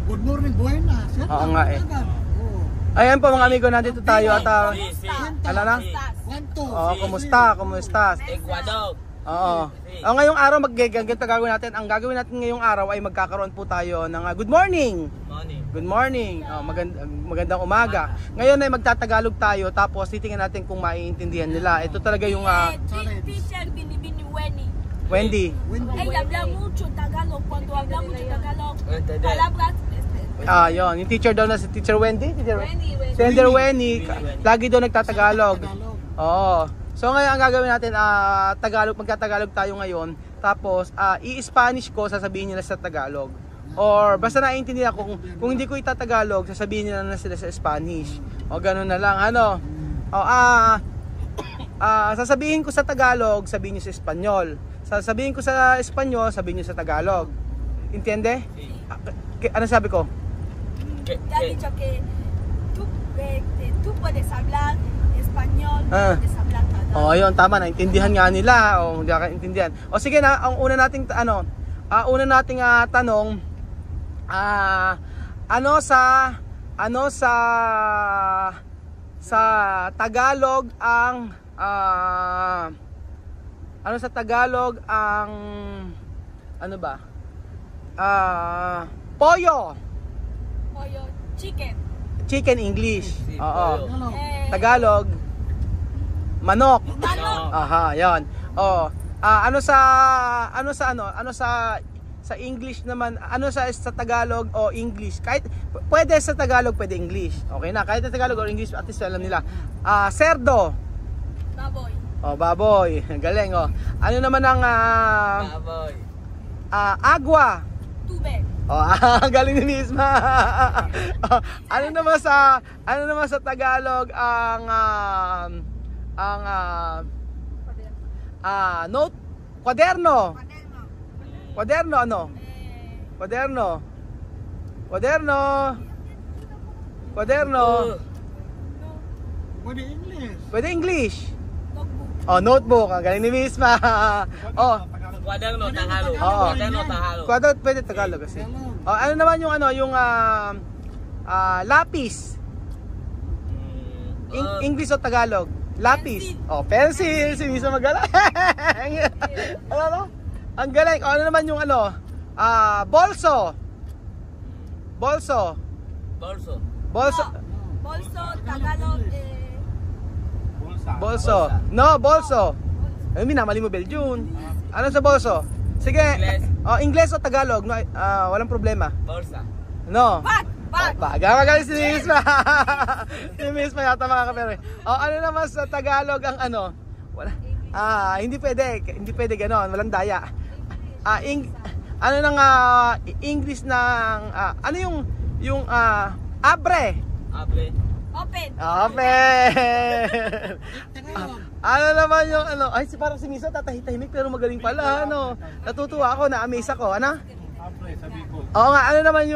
Good morning, buenas. Oo nga eh. Ayan po mga amigo, nandito tayo at ano na? Oo, kumusta? Kumusta? Ecuador. Oo. Ngayong araw ganito gagawin natin. Ang gagawin natin ngayong araw ay magkakaroon po tayo ng good morning. Good morning. Magandang umaga. Ngayon ay magtatagalog tayo tapos titingnan natin kung maiintindihan nila. Ito talaga yung Teacher Binibini Wendy. Ella habla mucho Tagalog. Cuando habla mucho Tagalog, palabras. Yun. Yung teacher daw na si Teacher Wendy. Teacher Wendy. Lagi daw nagtatagalog. Oo. So ngayon ang gagawin natin, magtatagalog tayo ngayon. Tapos, i-Spanish ko, sasabihin nila sa Tagalog. Or basta naiintindihan ko, kung hindi ko itatagalog, sasabihin nila na sila sa Spanish. O ganun na lang, ano. O, sasabihin ko sa Tagalog, sabihin niyo sa Espanyol. Sasabihin ko sa Espanyol, sabihin niyo sa Tagalog. Entiende? Ano sabi ko? Te ha dicho que tú puedes hablar español, puedes hablar Tagalog. Oh, ayun, tama, naintindihan nga nila. O, hindi ka intindihan. O sige na, ang una nating tanong, sa Tagalog ang pollo. Pollo, chicken. Chicken English. Oo. Tagalog manok. Aha, 'yon. Oh, sa English naman, sa Tagalog o English. Kahit pwede sa Tagalog, pwede English. Okay na, kahit sa Tagalog o English, at least alam nila. Cerdo. Baboy. Oh, baboy. Galing oh. Ano naman ang Baboy. agua. Tubig. Oh, galing ni Misma. Ano naman sa Tagalog ang kwaderno. Kwaderno ano? Kwaderno. Pwede English. Notebook. Oh, notebook. Ang galing ni Misma. Oh. Cuaderno Tagalog. Oo. Cuaderno Tagalog. Kwaderno pwede Tagalog kasi. Oh, ano naman yung lapis? English o Tagalog? Lapis. Oh, pencil. Si Misma magaling. Ano? Ang galing. Ano naman yung bolso. Bolso. Bolso, Tagalog, Bolso. No, bolso. Ay, minamali mo Belgium. Ano sa bolso? Sige. Ingles o Tagalog? No, walang problema. Bolsa. No. bag. Magaling si Misma. Si Misma yata mga kapere. Ano naman sa Tagalog ang wala. Hindi pwede ganoon, walang daya. English ng yung abre. Open. Ano naman yung ay parang si Misa tatahimik pero magaling pala Natutuwa ako, na-amaze ako, Oo nga, ano naman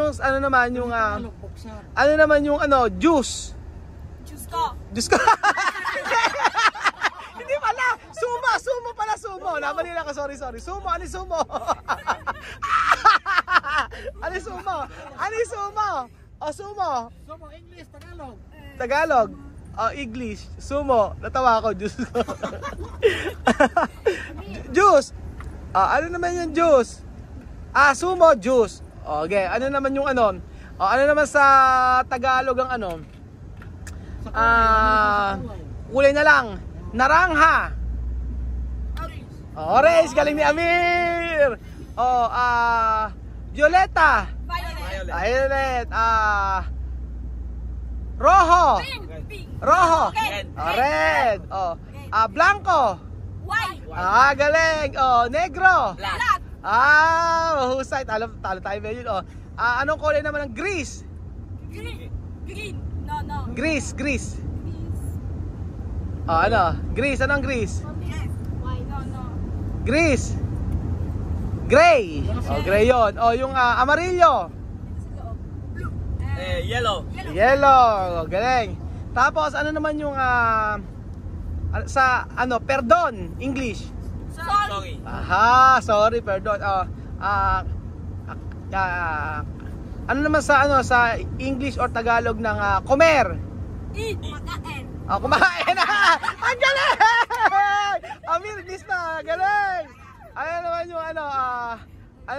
yung juice. Juice ko. Hindi pala, sumo pala. Namali lang ako, sorry. Sumo. Ano sumo? Sumo. Sumo, English, Tagalog. Tagalog. English. Sumo. Natawa ako, juice ko. Juice. Ano naman yung juice? Sumo, juice. Okay, ano naman yung ano naman sa Tagalog ang kulay na lang. Naranja. Orange, galing ni Amir. Violeta. Violet. Rojo. Red. Blanco. White. Galing. Negro. Black. Mahusay. Talo tayo ba yun? Anong kulay naman ng grease? Green. No. Grease. Grease. Anong grease? White. No. Grease. Gray. Gray yun. Yung amarillo. Yellow. Galing. Tapos ano naman yung perdon, English? Sorry. Sorry, perdon. Ano naman sa sa English or Tagalog ng comer? Eat. Makain. Kumain na! Ang galing! Amir, English na, galing! Ano naman yung ano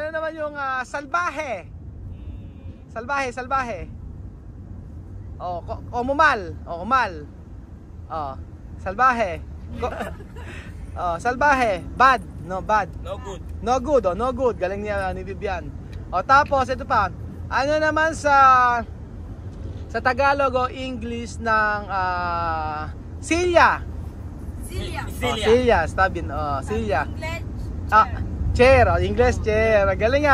naman yung salbahe? Salbahe. Kumal. Salbahe. Salbahe. Bad. No, bad. No good. No good, no good. Galing niya ni Vivian. Tapos ito pa. Ano naman sa Tagalog o English ng silya? Silya, stabin. Silya. English. Chair, English chair. Galing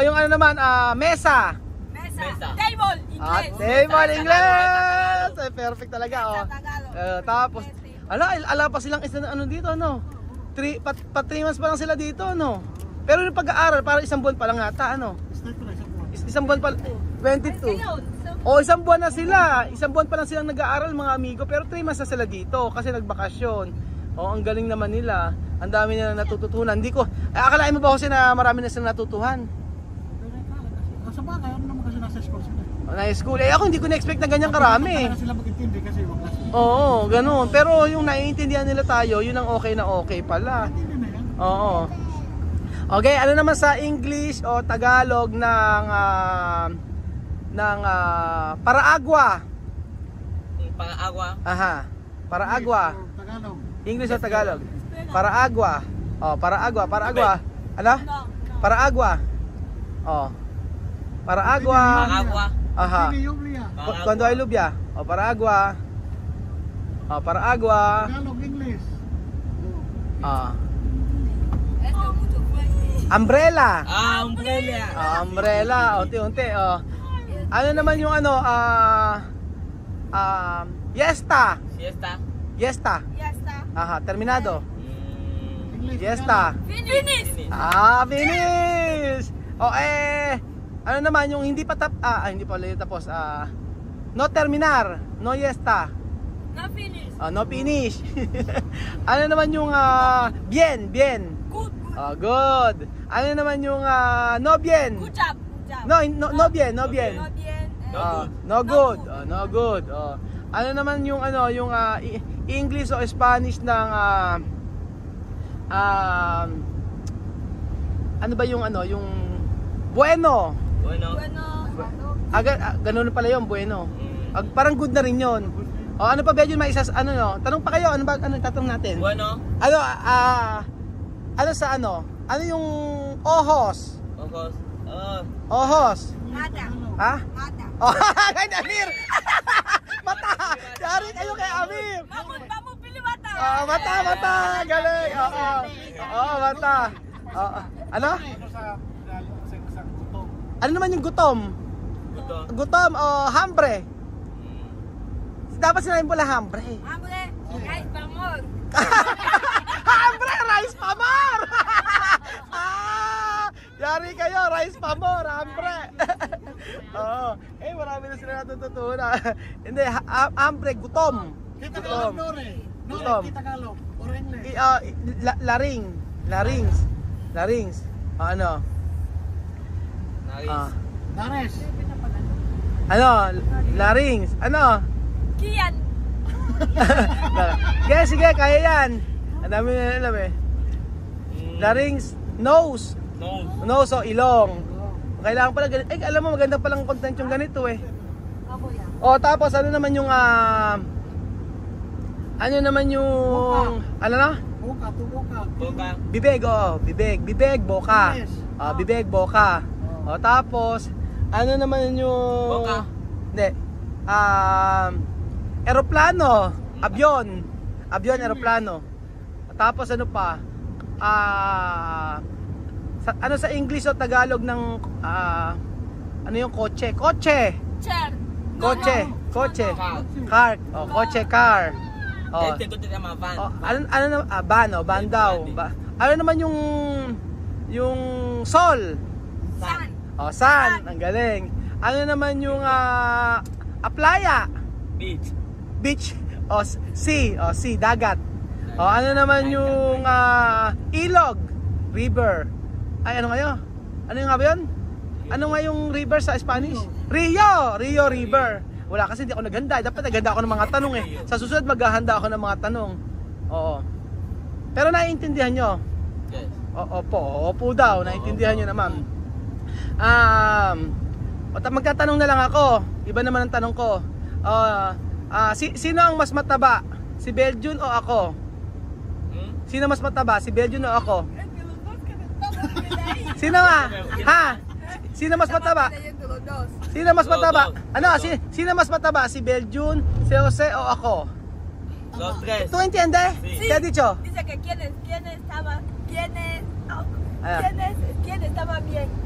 yung ano naman, mesa. Mesa. Table. English. Table, English. Perfect talaga, Tagalog. Tapos, ala pa silang isa na dito, 3 months pa lang sila dito, Pero yung pag-aaral, parang isang buwan pa lang ata, Start ko lang isang buwan. Isang buwan pa, 22. Isang buwan na sila. Isang buwan pa lang silang nag-aaral, mga amigo. Pero 3 months na sila dito kasi nagbakasyon. Ang galing naman nila. Ang dami nila natututunan. Akalain mo ba kasi na marami na silang natutuhan? Sa bagay, ano naman kasi nasa school sila. Na-school. Ako hindi ko na-expect na ganyan karami. Talaga sila mag-intindi kasi wag kasi. Oo, ganun. Pero yung naiintindihan nila tayo, yun ang okay na okay pala. Intindi na yan. Oo. Okay, ano naman sa English o Tagalog ng paraagwa? Pang-agwa. Paraagwa. Tagalog. English o Tagalog? Paraagwa. Paraagwa. Ano? Paraagwa. Paraagwa. Pang-agwa. Yublia. Cuando hay lluvia. Paraagwa. Paraagwa. Tagalog, English. Umbrella. Umbrella. Umbrella. Unti-unti. Ano naman yung Yesta. Siesta. Terminado. English. Yesta. Finish. Finish. Ano naman yung hindi pa hindi pa ulit tapos. No terminar, no yesta. No finish. No finish. Ano naman yung bien. Good. Good. Ano naman yung no bien? Good job. No bien. No bien. No good. No good. Ano naman yung yung English o Spanish ng ano ba yung yung bueno. Bueno. Ganun pala yung bueno. Parang good na rin yun. Ano pa ba yun tanong pa kayo, ano tatanong natin? Bueno. Ano sa ano yung ohos? Ohos. Mata. Ha? Mata. Kay Amir. Mata. Yari kayo kay Amir. Mamu pili mata. Mata. Galing. Mata. Ano? Ano naman yung gutom? Gutom o hambre? Dapat sinabi pala hambre. Hambre. Guys, pamor. Hambre, rice pamor. Yari kayo, rice pamor, hambre. Marami na sila natututunan. Hindi, hambre, gutom. Kita Tagalog, Nore. Gutom. Kita Tagalog. Or English. Larings. Ano? Nares. Larings. Ano? Kian. Sige, kaya yan. Ang dami na alam Larynx, nose o ilong. Kailangan pala ganito. Alam mo, maganda palang content yung ganito tapos ano naman yung Boka. bibeg, boka. Yes. Bibeg, boka. Tapos ano naman yung Boka. Hindi. Eroplano, avion, eroplano. Tapos ano pa? Sa English o Tagalog ng ano yung kotse? Chair. Kotse. Car. Kotse, car. Ito naman van. Van daw. Ano naman yung sol? Sun. Sun. Ang galing. Ano naman yung playa? Beach. Sea, dagat. Ano naman yung ilog? River. Ano nga yun? Ano yung nga ba yun? Ano nga yung river sa Spanish? Rio River. Wala kasi hindi ako naghanda. Dapat naghanda ako ng mga tanong eh. Sa susunod maghahanda ako ng mga tanong. Oo. Pero naiintindihan nyo? Yes. Opo daw. Naiintindihan nyo naman. Magtatanong na lang ako. Iba naman ang tanong ko. Sino ang mas mataba? Si Beljun o ako? Sino mas mataba? Si Beljun o ako? Sino nga? Ha? Sino mas mataba? Sino mas mataba? Ano? Sino mas mataba? Si Beljun, si Jose o ako? Los tres. ¿Tú entiendes? Sí. ¿Qué has dicho? Dice que quién estaba bien.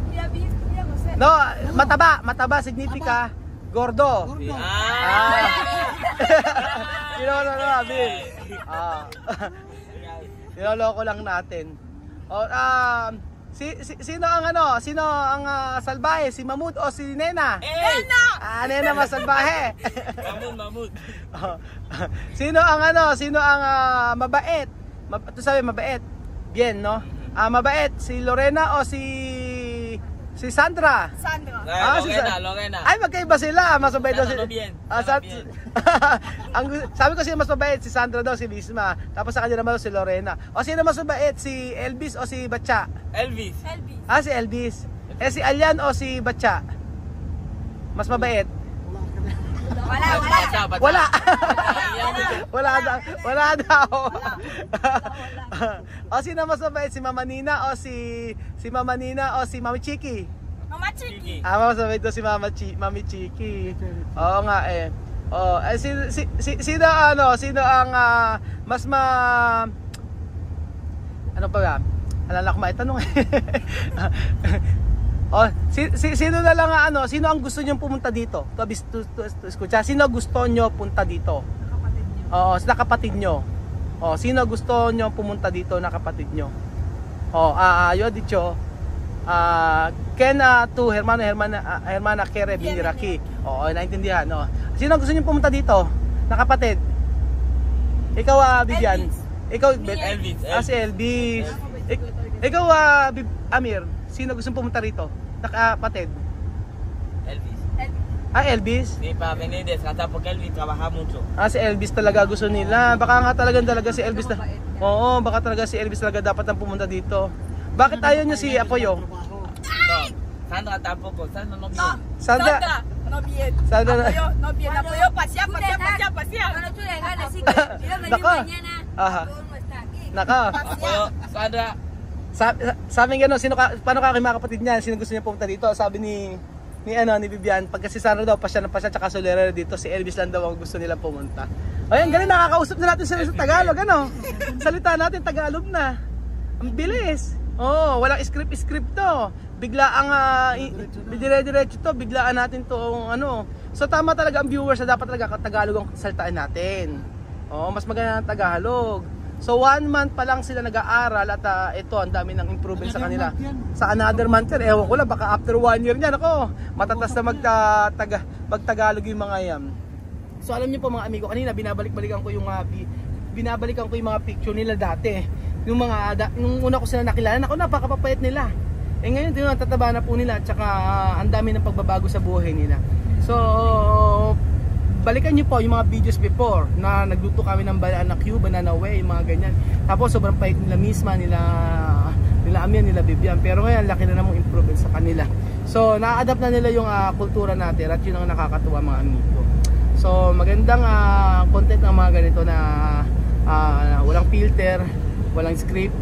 Mira, no sé. No, mataba significa gordo. Gordo. Bill. Niloloko lang natin. Sino ang salbahe? Si Mamut o si Nena? ¡Nena! Nena mas salbahe. Mamut. Sino ang mabait? Ito sabi mabait. Bien, no? Mabait si Lorena o si Sandra? Sandra. Lorena. Ay, magkaiba sila. Mas mabait daw si... Sandra bien. Sabi ko sino mas mabait, si Sandra daw, si Lisma. Tapos sa kanya naman si Lorena. O sino mas mabait, si Elvis o si Batcha? Elvis. Si Elvis. Si Alyan o si Batcha? Mas mabait? Wala. Wala daw. O sino mas mabait, si Mama Nina o si Mama Nina o si Mami Chiki? Mama Chiki. Mas mabait daw si Mami Chiki. Oo nga eh. Sino ang mas ano pa ba? Alala ko maitanong eh. Sino na lang sino ang gusto niyo pumunta dito? To escucha. Sino gusto niyo punta dito? Kapatid niyo. Oo, sila kapatid niyo. Sino gusto niyo pumunta dito na kapatid niyo? Yo dicho. Ken tu hermana Kere Biniraki. Naintindihan, no. Sino gusto niyo pumunta dito na kapatid? Ikaw, Bibian. Elvis. Ikaw, Elvis. si Elvis. Ikaw, Amir. Sino gusto pumunta rito? Nakapatid? Elvis. Elvis? Ni pa Menendez, kata porque Elvis trabaja mucho. Si Elvis talaga gusto nila. Baka nga talaga si Elvis na. Oo, baka talaga si Elvis talaga dapat ang pumunta dito. Bakit ayaw nyo si Apoyo? No. Sandra tampoco, Sandra no bien. Sandra. No bien. Sandra. Apoyo, no bien. Apoyo, pasea. Cuando tú le ganas, sí que quiero venir Nako. mañana, Aha. Apoyo no está aquí. Naka. Apoyo, Sandra. Sabi nga paano ka kay mga kapatid niya? Sino gusto niya pumunta dito? Sabi ni Bibian, pagka si Sandra daw pasya tsaka Solera dito, si Elvis lang daw ang gusto nila pumunta. Ayun, ganun, nakakausap na natin sila sa Tagalog, salita natin Tagalog na. Ang bilis. Walang script to. Biglaan dire-diretso to, biglaan natin to So tama talaga ang viewers na dapat talaga Tagalog ang salitaan natin. Mas maganda ang Tagalog. So 1 month pa lang sila nag-aaral at ito ang dami ng improvement sa kanila. Sa another month yan, ewan ko lang, baka after 1 year niyan matatas na magtagalog yung mga yan. So alam niyo po mga amigo, kanina binabalik-balikan ko yung mga picture nila dati. Nung una ko sila nakilala, napakapapayat nila. Ngayon din natataba na po nila at saka ang dami ng pagbabago sa buhay nila. So balikan niyo po yung mga videos before na nagluto kami ng banana cue, banana way, yung mga ganyan. Tapos sobrang pait nila misma, nila Amian, nila Bibian. Pero ngayon laki na namang improvement sa kanila. So na-adapt na nila yung kultura natin at yun ang nakakatuwa mga amigo. So magandang content ng mga ganito na walang filter, walang script,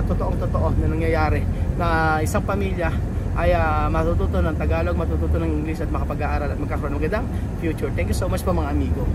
totoong-totoo na nangyayari na isang pamilya ay matututo ng Tagalog, matututo ng English at makapag-aaral at magkakaroon ng magandang future. Thank you so much po mga amigo.